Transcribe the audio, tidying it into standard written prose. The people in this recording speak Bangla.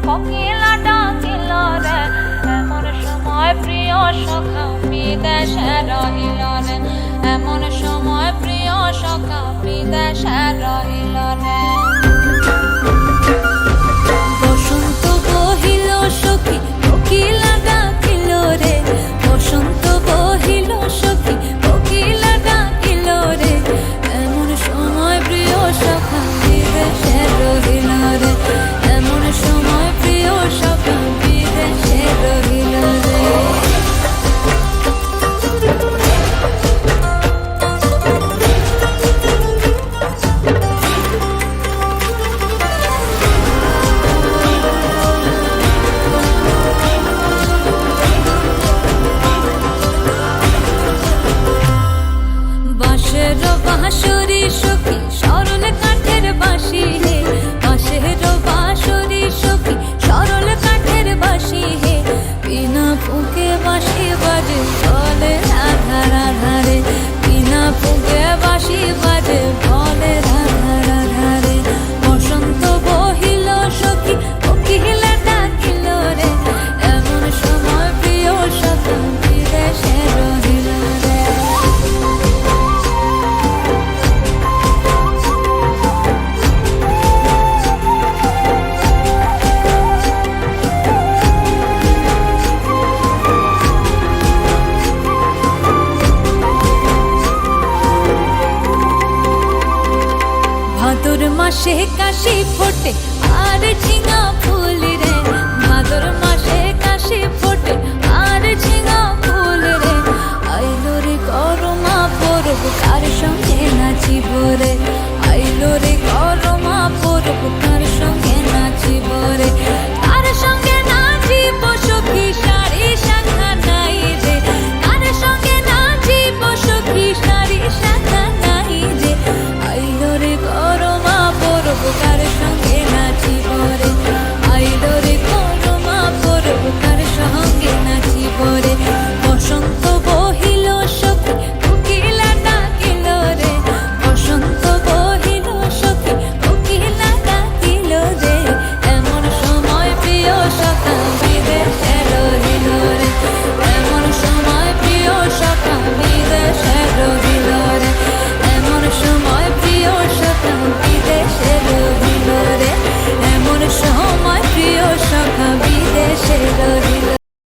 কোকিলা ডাকিল রে, এমন সময় প্রিয় সখা বিদেশে রহিল রে, এমন সময় প্রিয় সখা বিদেশে রহিল রে। বসন্ত বহিল সখী কোকিলা ডাকিল রে, বসন্ত বহিল সখী কোকিলা ডাকিল রে, এমন সময় প্রিয় সখা বিদেশে রহিল রে, এমন সময় প্রিয় সখা বিদেশে রহিল রে। বাঁশের বাঁশরি সখী সরল কাঠের বাঁশি হে, বাঁশের বাঁশরি সখী সরল কাঠের বাঁশি হে, বিনা ফুঁকে বাঁশি বাজে বলে রাধা রাধা রে, বিনা ফুঁকে বাঁশি বাজে বলে রাধা রাধা রে। বসন্ত বহিল সখী কোকিলা ডাকিল রে, এমন সময় প্রিয় সখা বিদেশে রহিল রে। ভাদর মাসে কাশি ফোটে